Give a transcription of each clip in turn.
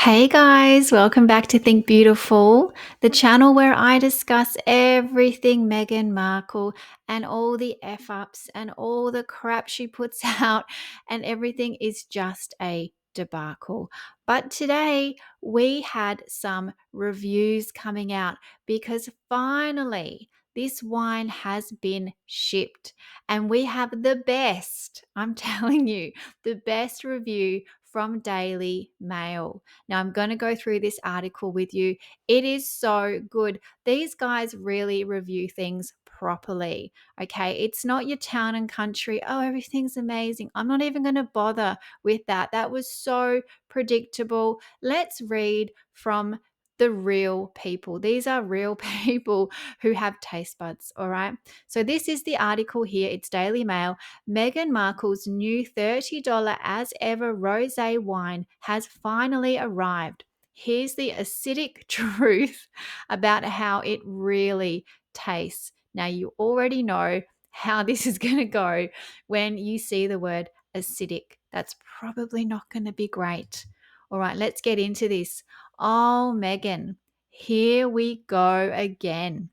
Hey guys, welcome back to Think Beautiful, the channel where I discuss everything Meghan Markle and all the F ups and all the crap she puts out, and everything is just a debacle. But today we had some reviews coming out because finally this wine has been shipped, and we have the best, I'm telling you, the best review from Daily Mail. Now, I'm going to go through this article with you. It is so good. These guys really review things properly. Okay. It's not your town and country. Oh, everything's amazing. I'm not even going to bother with that. That was so predictable. Let's read from the real people. These are real people who have taste buds. All right. So, this is the article here. It's Daily Mail. Meghan Markle's new $30 as ever rosé wine has finally arrived. Here's the acidic truth about how it really tastes. Now, you already know how this is going to go when you see the word acidic. That's probably not going to be great. All right, let's get into this. Oh, Meghan, here we go again.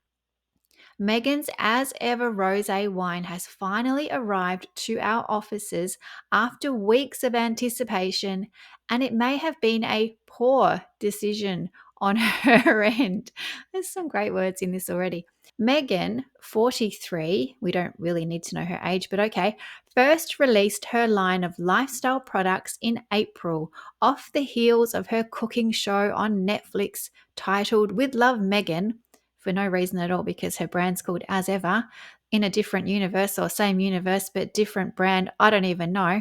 Meghan's as ever rosé wine has finally arrived to our offices after weeks of anticipation, and it may have been a poor decision on her end. There's some great words in this already. Meghan, 43, we don't really need to know her age, but okay, first released her line of lifestyle products in April, off the heels of her cooking show on Netflix titled With Love Meghan, for no reason at all because her brand's called As Ever, in a different universe or same universe but different brand, I don't even know,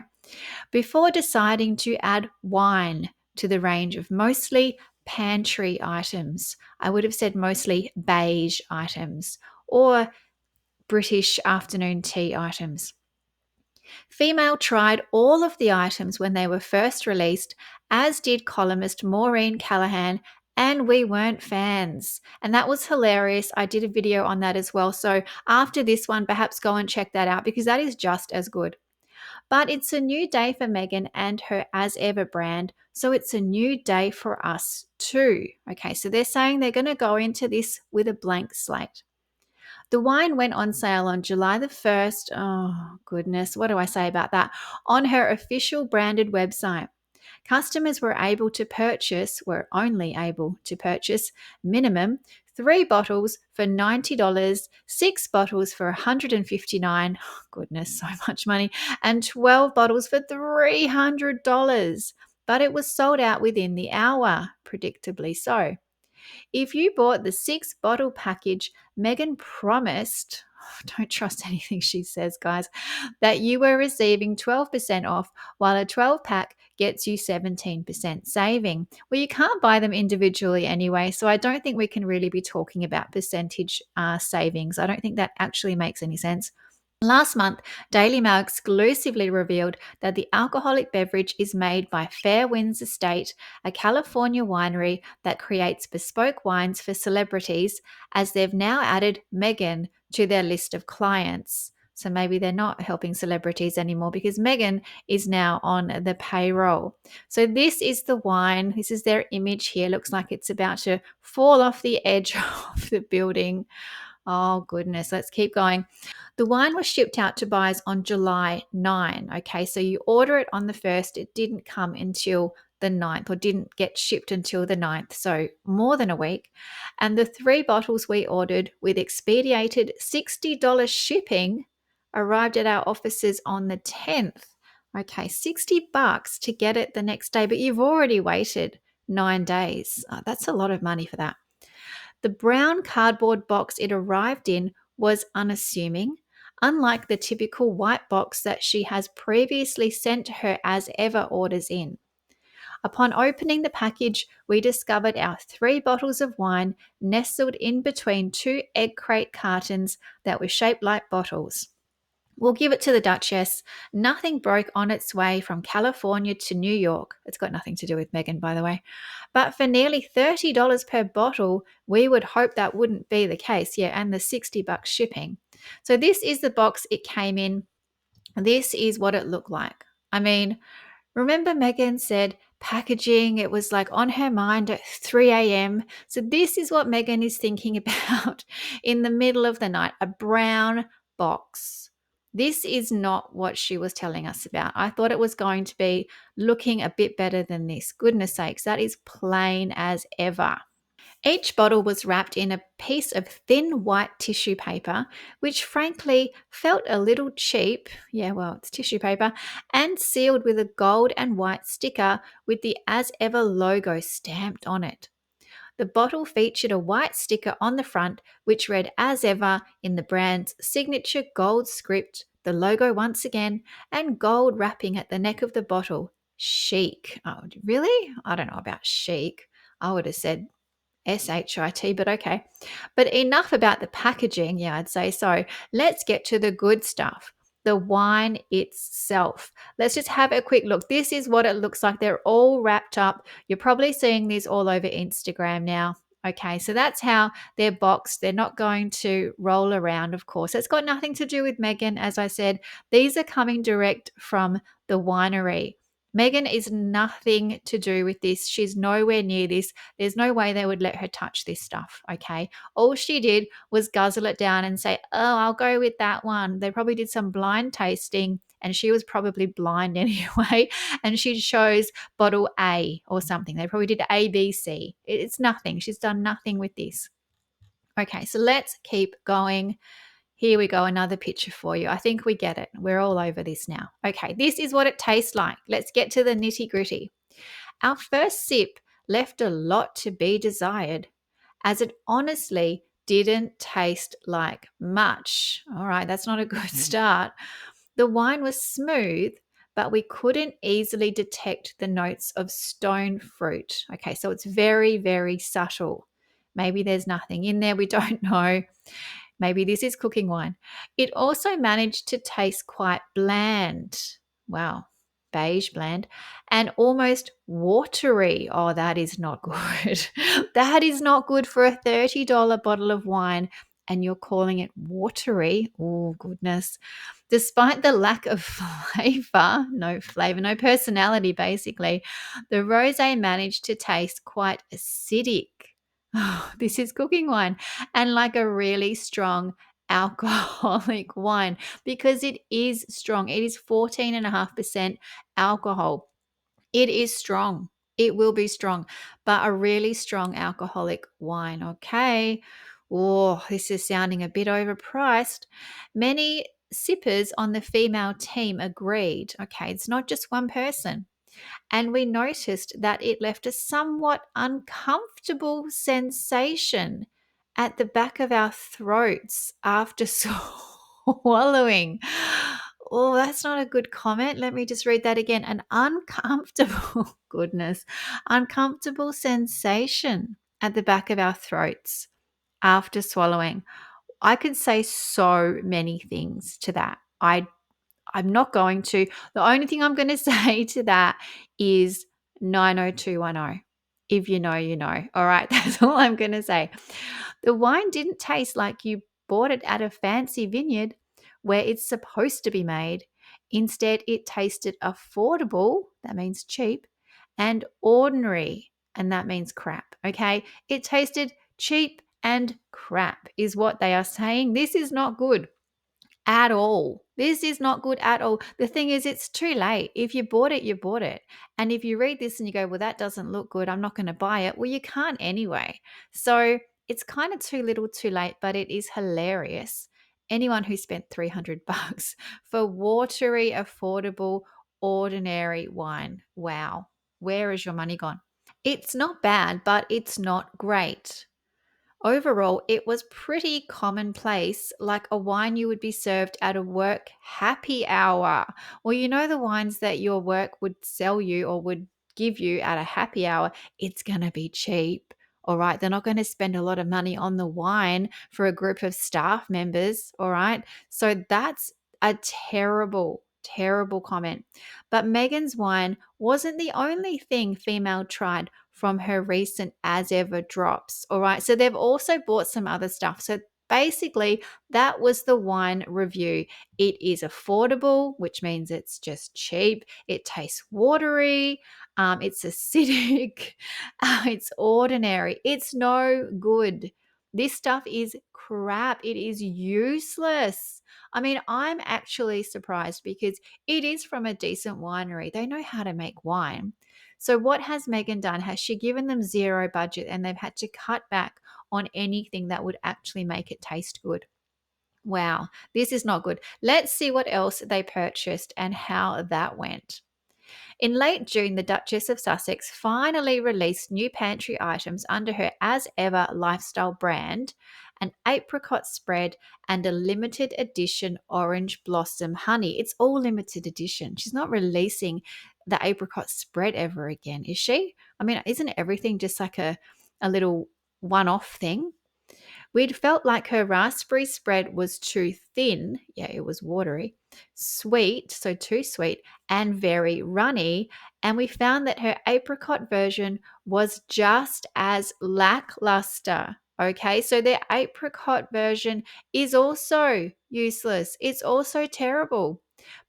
before deciding to add wine to the range of mostly pantry items. I would have said mostly beige items or British afternoon tea items. Female tried all of the items when they were first released, as did columnist Maureen Callahan, and we weren't fans. And that was hilarious. I did a video on that as well. So after this one, perhaps go and check that out because that is just as good. But it's a new day for Meghan and her As Ever brand, so it's a new day for us too. Okay, so they're saying they're going to go into this with a blank slate. The wine went on sale on July the 1st. Oh, goodness. What do I say about that? On her official branded website. Customers were only able to purchase minimum 3 bottles for $90, 6 bottles for $159. Oh, goodness, so much money. And 12 bottles for $300. But it was sold out within the hour, predictably so. If you bought the 6 bottle package, Meghan promised, don't trust anything she says, guys, that you were receiving 12% off, while a 12 pack gets you 17% saving. Well, you can't buy them individually anyway, so I don't think we can really be talking about percentage savings. I don't think that actually makes any sense. Last month, Daily Mail exclusively revealed that the alcoholic beverage is made by Fair Winds Estate, a California winery that creates bespoke wines for celebrities, as they've now added Meghan to their list of clients. So maybe they're not helping celebrities anymore because Meghan is now on the payroll. So this is the wine. This is their image here. Looks like it's about to fall off the edge of the building. Oh, goodness. Let's keep going. The wine was shipped out to buyers on July 9. Okay, so you order it on the 1st. It didn't come until the 9th, or didn't get shipped until the 9th, so more than a week. And the 3 bottles we ordered with expedited $60 shipping arrived at our offices on the 10th. Okay, $60 to get it the next day, but you've already waited 9 days. That's a lot of money for that. The brown cardboard box it arrived in was unassuming, unlike the typical white box that she has previously sent her As Ever orders in. Upon opening the package, we discovered our 3 bottles of wine nestled in between 2 egg crate cartons that were shaped like bottles. We'll give it to the Duchess. Nothing broke on its way from California to New York. It's got nothing to do with Meghan, by the way. But for nearly $30 per bottle, we would hope that wouldn't be the case. Yeah, and the $60 shipping. So this is the box it came in. This is what it looked like. I mean, remember Meghan said packaging. It was like on her mind at 3 a.m. So this is what Meghan is thinking about in the middle of the night, a brown box. This is not what she was telling us about. I thought it was going to be looking a bit better than this. Goodness sakes, that is plain as ever. Each bottle was wrapped in a piece of thin white tissue paper, which frankly felt a little cheap. Yeah, well, it's tissue paper, and sealed with a gold and white sticker with the As Ever logo stamped on it. The bottle featured a white sticker on the front, which read As Ever in the brand's signature gold script, the logo once again, and gold wrapping at the neck of the bottle. Chic. Oh, really? I don't know about chic. I would have said SHIT, but okay. But enough about the packaging. Yeah, I'd say so. Let's get to the good stuff. The wine itself. Let's just have a quick look. This is what it looks like. They're all wrapped up. You're probably seeing these all over Instagram now. Okay, so that's how they're boxed. They're not going to roll around, of course. It's got nothing to do with Meghan. As I said, these are coming direct from the winery. Meghan is nothing to do with this. She's nowhere near this. There's no way they would let her touch this stuff, okay? All she did was guzzle it down and say, oh, I'll go with that one. They probably did some blind tasting and she was probably blind anyway, and she chose bottle A or something. They probably did A, B, C. It's nothing. She's done nothing with this. Okay, so let's keep going. Here we go, another picture for you. I think we get it. We're all over this now. Okay, this is what it tastes like. Let's get to the nitty gritty. Our first sip left a lot to be desired, as it honestly didn't taste like much. All right, that's not a good start. The wine was smooth, but we couldn't easily detect the notes of stone fruit. Okay, so it's very, very subtle. Maybe there's nothing in there. We don't know. Maybe this is cooking wine. It also managed to taste quite bland. Wow, beige bland, and almost watery. Oh, that is not good. That is not good for a $30 bottle of wine, and you're calling it watery. Oh, goodness. Despite the lack of flavor, no personality, basically, the rosé managed to taste quite acidic. Oh, this is cooking wine, and like a really strong alcoholic wine, because it is strong. It is 14.5% alcohol. It is strong. It will be strong, but a really strong alcoholic wine. Okay. Oh, this is sounding a bit overpriced. Many sippers on the female team agreed. Okay, it's not just one person. And we noticed that it left a somewhat uncomfortable sensation at the back of our throats after swallowing. Oh, that's not a good comment. Let me just read that again. An uncomfortable, goodness, uncomfortable sensation at the back of our throats after swallowing. I could say so many things to that. I'm not going to. The only thing I'm going to say to that is 90210. If you know, you know. All right, that's all I'm going to say. The wine didn't taste like you bought it at a fancy vineyard where it's supposed to be made. Instead, it tasted affordable, that means cheap, and ordinary, and that means crap. Okay, it tasted cheap and crap, is what they are saying. This is not good at all. This is not good at all. The thing is, it's too late. If you bought it, you bought it. And if you read this and you go, well, that doesn't look good, I'm not going to buy it. Well, you can't anyway. So it's kind of too little too late, but it is hilarious. Anyone who spent $300 for watery, affordable, ordinary wine. Wow. Where is your money gone? It's not bad, but it's not great. Overall, it was pretty commonplace, like a wine you would be served at a work happy hour. Well, you know the wines that your work would sell you or would give you at a happy hour, it's going to be cheap. All right. They're not going to spend a lot of money on the wine for a group of staff members. All right. So that's a terrible, terrible comment. But Megan's wine wasn't the only thing female tried from her recent As Ever drops. All right. So they've also bought some other stuff. So Basically, that was the wine review. It is affordable, which means it's just cheap. It tastes watery. It's acidic. It's ordinary. It's no good. This stuff is crap. It is useless. I mean, I'm actually surprised because it is from a decent winery. They know how to make wine. So, what has Megan done? Has she given them zero budget and they've had to cut back on anything that would actually make it taste good? Wow, this is not good. Let's see what else they purchased and how that went. In late June, the Duchess of Sussex finally released new pantry items under her As Ever lifestyle brand, an apricot spread, and a limited edition orange blossom honey. It's all limited edition. She's not releasing the apricot spread ever again, is she? I mean, isn't everything just like a little one off thing? We'd felt like her raspberry spread was too thin. Yeah, it was watery, sweet, so too sweet, and very runny. And we found that her apricot version was just as lackluster. Okay, so the apricot version is also useless. It's also terrible.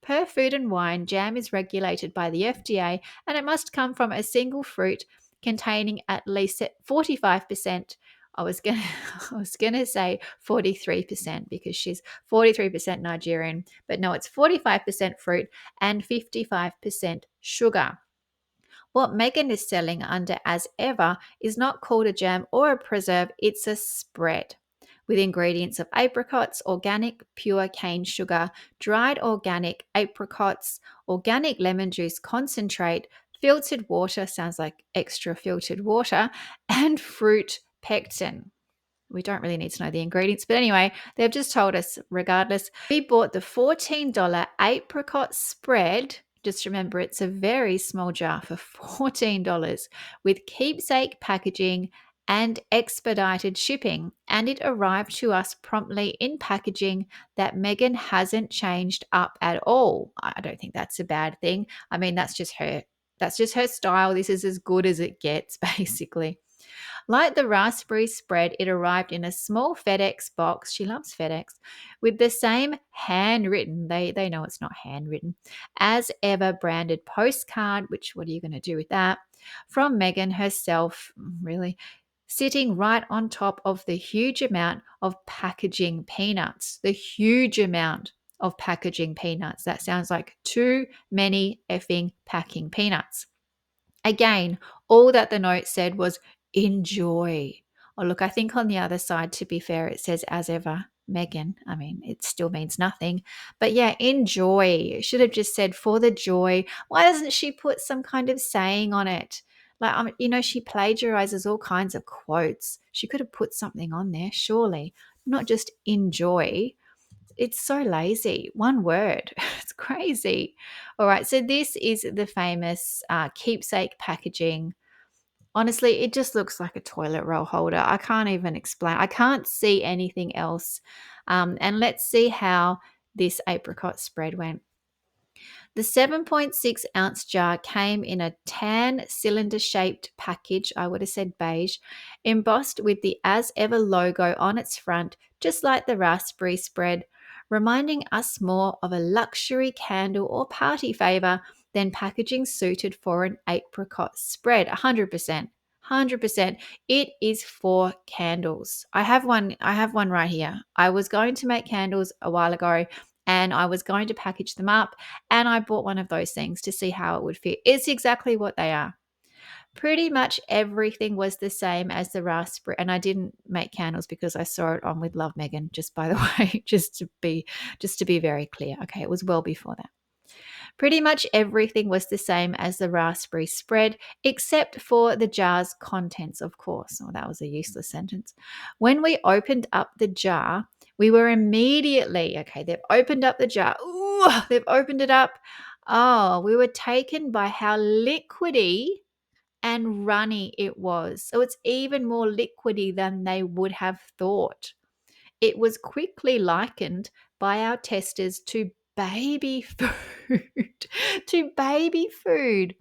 Per Food and Wine, jam is regulated by the FDA and it must come from a single fruit containing at least 45%. I was gonna I was gonna say 43% because she's 43% Nigerian, but no, it's 45% fruit and 55% sugar. What Megan is selling under As Ever is not called a jam or a preserve, it's a spread. With ingredients of apricots, organic pure cane sugar, dried organic apricots, organic lemon juice concentrate, filtered water, sounds like extra filtered water, and fruit pectin. We don't really need to know the ingredients, but anyway, they've just told us regardless. We bought the $14 apricot spread. Just remember, it's a very small jar for $14 with keepsake packaging and expedited shipping. And it arrived to us promptly in packaging that Megan hasn't changed up at all. I don't think that's a bad thing. I mean, that's just her. That's just her style. This is as good as it gets, basically. Like the raspberry spread, it arrived in a small FedEx box. She loves FedEx with the same handwritten, they know it's not handwritten, as ever branded postcard, which what are you going to do with that? From Megan herself, really, sitting right on top of the huge amount of packaging peanuts. The huge amount of packaging peanuts. That sounds like too many effing packing peanuts. Again, all that the note said was enjoy. Oh, look, I think on the other side, to be fair, it says as ever, Megan. I mean, it still means nothing. But yeah, enjoy. It should have just said for the joy. Why doesn't she put some kind of saying on it? Like, she plagiarizes all kinds of quotes. She could have put something on there, surely, not just enjoy. It's so lazy. One word. It's crazy. All right. So this is the famous keepsake packaging. Honestly, it just looks like a toilet roll holder. I can't even explain. I can't see anything else. And let's see how this apricot spread went. The 7.6-ounce jar came in a tan cylinder-shaped package, I would have said beige, embossed with the As Ever logo on its front, just like the raspberry spread, reminding us more of a luxury candle or party favor than packaging suited for an apricot spread. 100%. 100%. It is for candles. I have one right here. I was going to make candles a while ago and I was going to package them up and I bought one of those things to see how it would fit. It's exactly what they are. Pretty much everything was the same as the raspberry, and I didn't make candles because I saw it on with Love Megan, just by the way, just to be very clear. Okay, it was well before that. Pretty much everything was the same as the raspberry spread, except for the jar's contents, of course. Oh, that was a useless sentence. When we opened up the jar, we were immediately, okay, they've opened up the jar. Ooh, they've opened it up. Oh, we were taken by how liquidy and runny it was. So it's even more liquidy than they would have thought. It was quickly likened by our testers to baby food, to baby food.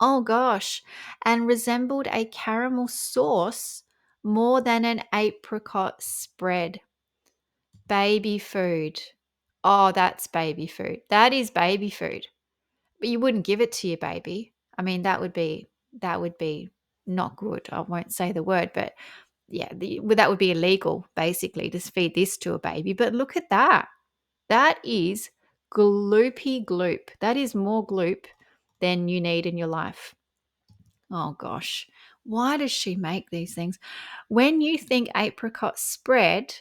Oh gosh, and resembled a caramel sauce more than an apricot spread. Baby food. Oh, that's baby food. That is baby food. But you wouldn't give it to your baby. I mean, that would be not good. I won't say the word, but yeah, that would be illegal basically to feed this to a baby. But look at that. That is gloopy gloop. That is more gloop than you need in your life. Oh gosh, why does she make these things? When you think apricot spread,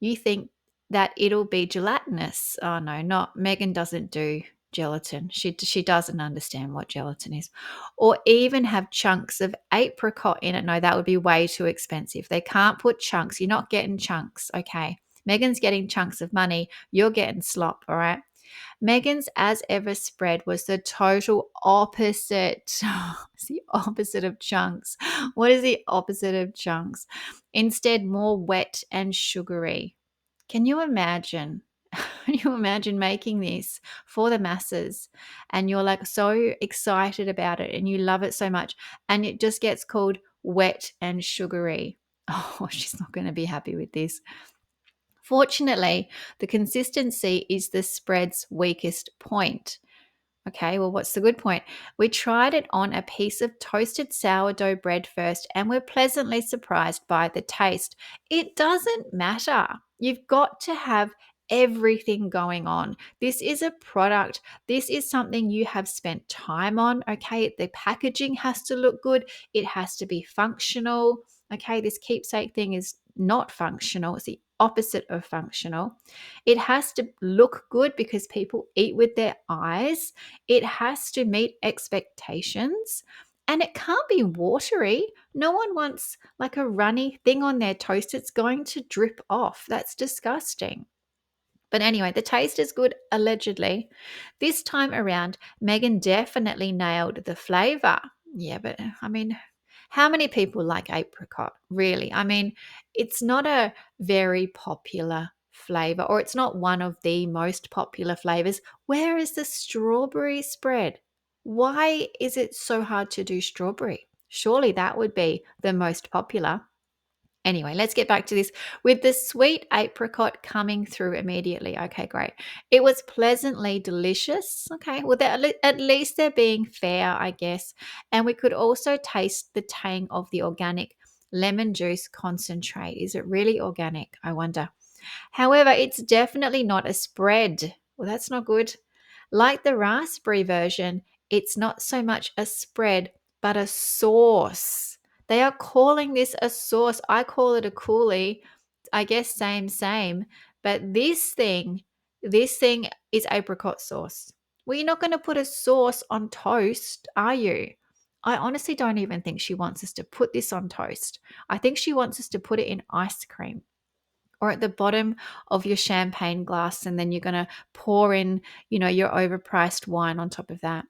you think that it'll be gelatinous. Oh no, not Megan doesn't do gelatin. She doesn't understand what gelatin is. Or even have chunks of apricot in it. No, that would be way too expensive. They can't put chunks. You're not getting chunks, okay? Megan's getting chunks of money. You're getting slop, all right? Megan's as ever spread was the total opposite. It's the opposite of chunks. What is the opposite of chunks? Instead, more wet and sugary. Can you imagine? Can you imagine making this for the masses and you're like so excited about it and you love it so much and it just gets called wet and sugary? Oh, she's not going to be happy with this. Fortunately, the consistency is the spread's weakest point. Okay, well, what's the good point? We tried it on a piece of toasted sourdough bread first and we're pleasantly surprised by the taste. It doesn't matter. You've got to have everything going on. This is a product. This is something you have spent time on. Okay, the packaging has to look good. It has to be functional. Okay, this keepsake thing is not functional. It's the opposite of functional. It has to look good because people eat with their eyes. It has to meet expectations and it can't be watery. No one wants like a runny thing on their toast. It's going to drip off. That's disgusting. But anyway, the taste is good, allegedly. This time around, Megan definitely nailed the flavor. Yeah, but I mean, how many people like apricot? Really? I mean, it's not a very popular flavor, or it's not one of the most popular flavors. Where is the strawberry spread? Why is it so hard to do strawberry? Surely that would be the most popular. Anyway, let's get back to this. With the sweet apricot coming through immediately. Okay, great. It was pleasantly delicious. Okay, well, at least they're being fair, I guess. And we could also taste the tang of the organic lemon juice concentrate. Is it really organic? I wonder. However, it's definitely not a spread. Well, that's not good. Like the raspberry version, it's not so much a spread, but a sauce. They are calling this a sauce. I call it a coulis. I guess same, same. But this thing is apricot sauce. Well, you're not going to put a sauce on toast, are you? I honestly don't even think she wants us to put this on toast. I think she wants us to put it in ice cream or at the bottom of your champagne glass, and then you're going to pour in, your overpriced wine on top of that.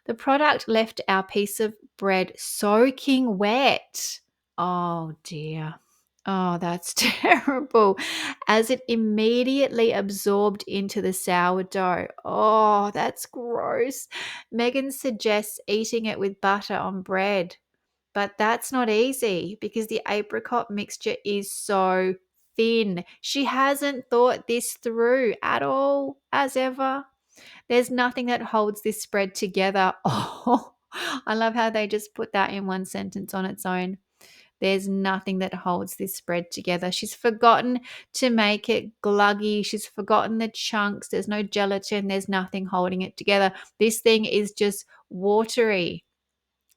The product left our piece of bread soaking wet. Oh dear. Oh, that's terrible. As it immediately absorbed into the sourdough. Oh, that's gross. Megan suggests eating it with butter on bread. But that's not easy because the apricot mixture is so thin. She hasn't thought this through at all, as ever. There's nothing that holds this spread together. Oh, I love how they just put that in one sentence on its own. There's nothing that holds this spread together. She's forgotten to make it gluggy. She's forgotten the chunks. There's no gelatin. There's nothing holding it together. This thing is just watery.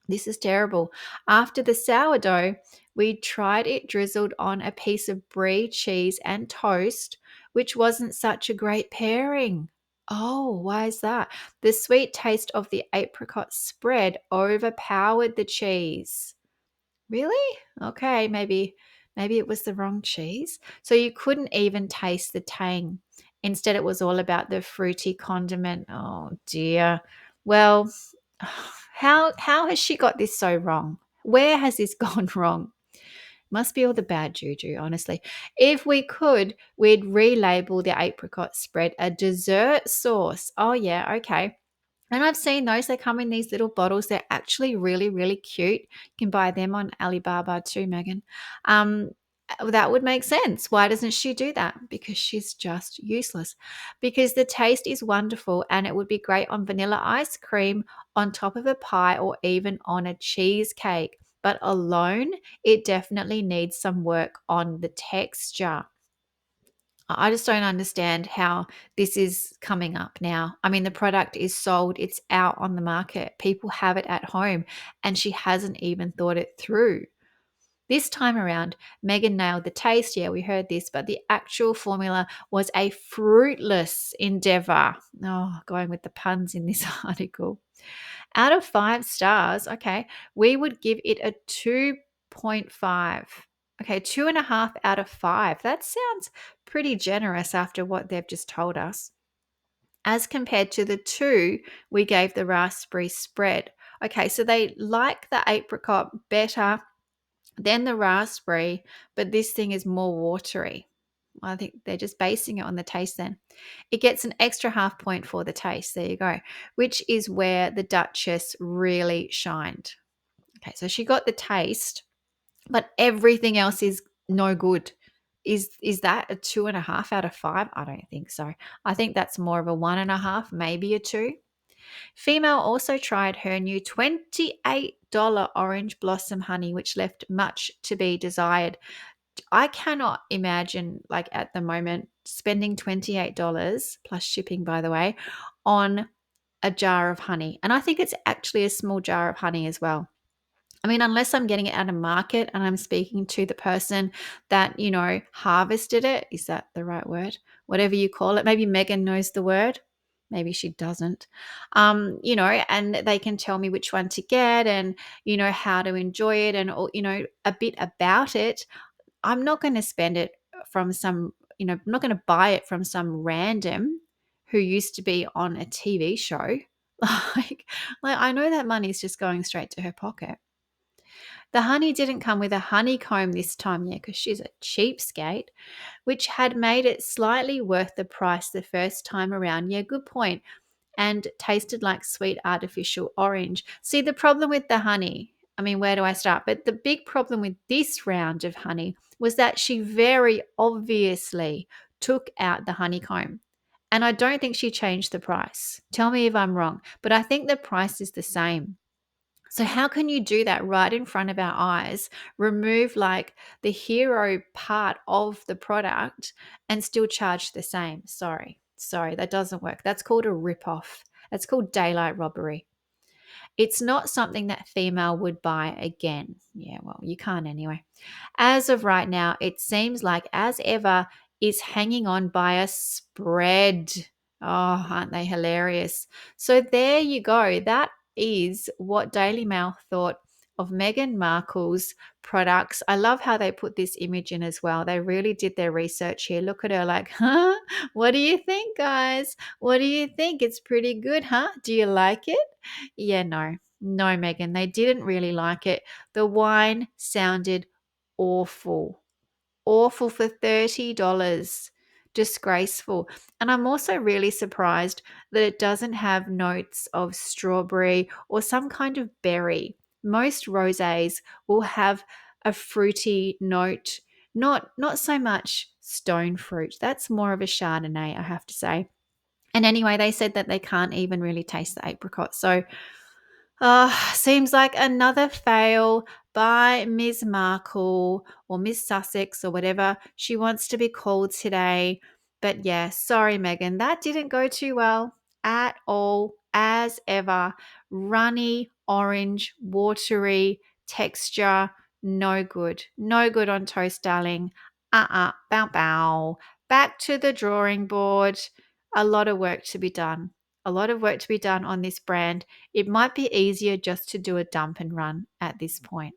This is terrible. After the sourdough, we tried it drizzled on a piece of brie cheese and toast, which wasn't such a great pairing. Oh, why is that? The sweet taste of the apricot spread overpowered the cheese. Really? Okay, maybe it was the wrong cheese. So you couldn't even taste the tang. Instead, it was all about the fruity condiment. Oh dear. Well, how has she got this so wrong? Where has this gone wrong? Must be all the bad juju, honestly. If we could, we'd relabel the apricot spread a dessert sauce. Oh yeah, okay. And I've seen those. They come in these little bottles. They're actually really, really cute. You can buy them on Alibaba too, Megan. Um, That would make sense. Why doesn't she do that? Because she's just useless. Because the taste is wonderful and it would be great on vanilla ice cream, on top of a pie, or even on a cheesecake. But alone, it definitely needs some work on the texture. I just don't understand how this is coming up now. I mean, the product is sold, it's out on the market, people have it at home, and she hasn't even thought it through. This time around, Megan nailed the taste. Yeah, we heard this, but the actual formula was a fruitless endeavor. Oh, going with the puns in this article. Out of 5 stars, okay, we would give it a 2.5. Okay, 2.5 out of 5. That sounds pretty generous after what they've just told us. As compared to the 2 we gave the raspberry spread. Okay, so they like the apricot better than the raspberry, but this thing is more watery. I think they're just basing it on the taste then. It gets an extra half point for the taste. There you go, which is where the Duchess really shined. Okay, so she got the taste, but everything else is no good. Is that a 2.5 out of 5? I don't think so. I think that's more of a 1.5, maybe a 2. Female also tried her new $28 orange blossom honey, which left much to be desired. I cannot imagine, like at the moment, spending $28 plus shipping, by the way, on a jar of honey. And I think it's actually a small jar of honey as well. I mean, unless I'm getting it at a market and I'm speaking to the person that, harvested it. Is that the right word? Whatever you call it. Maybe Megan knows the word. Maybe she doesn't. And they can tell me which one to get and, how to enjoy it and, a bit about it. I'm not going to spend it from I'm not going to buy it from some random who used to be on a TV show. Like I know that money is just going straight to her pocket. The honey didn't come with a honeycomb this time, yeah, because she's a cheapskate, which had made it slightly worth the price the first time around. Yeah, good point. And tasted like sweet artificial orange. See, the problem with the honey, I mean, where do I start? But the big problem with this round of honey was that she very obviously took out the honeycomb. And I don't think she changed the price. Tell me if I'm wrong, but I think the price is the same. So, how can you do that right in front of our eyes? Remove like the hero part of the product and still charge the same? Sorry, that doesn't work. That's called a rip-off. That's called daylight robbery. It's not something that female would buy again. Yeah, well, you can't anyway. As of right now, it seems like As Ever is hanging on by a spread. Oh, aren't they hilarious? So there you go. That is what Daily Mail thought of Meghan Markle's products. I love how they put this image in as well. They really did their research here. Look at her like, huh? What do you think, guys? What do you think? It's pretty good, huh? Do you like it? Yeah, no, Megan, they didn't really like it. The wine sounded awful, awful for $30. Disgraceful. And I'm also really surprised that it doesn't have notes of strawberry or some kind of berry. Most rosés will have a fruity note, not so much stone fruit. That's more of a Chardonnay, I have to say. And anyway, they said that they can't even really taste the apricot. So seems like another fail by Ms. Markle or Miss Sussex or whatever she wants to be called today. But yeah, sorry, Megan, that didn't go too well at all. As ever, runny, orange, watery texture, no good. No good on toast, darling. Bow, bow. Back to the drawing board. A lot of work to be done. A lot of work to be done on this brand. It might be easier just to do a dump and run at this point.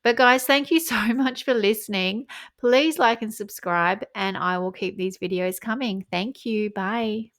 But guys, thank you so much for listening. Please like and subscribe, and I will keep these videos coming. Thank you. Bye.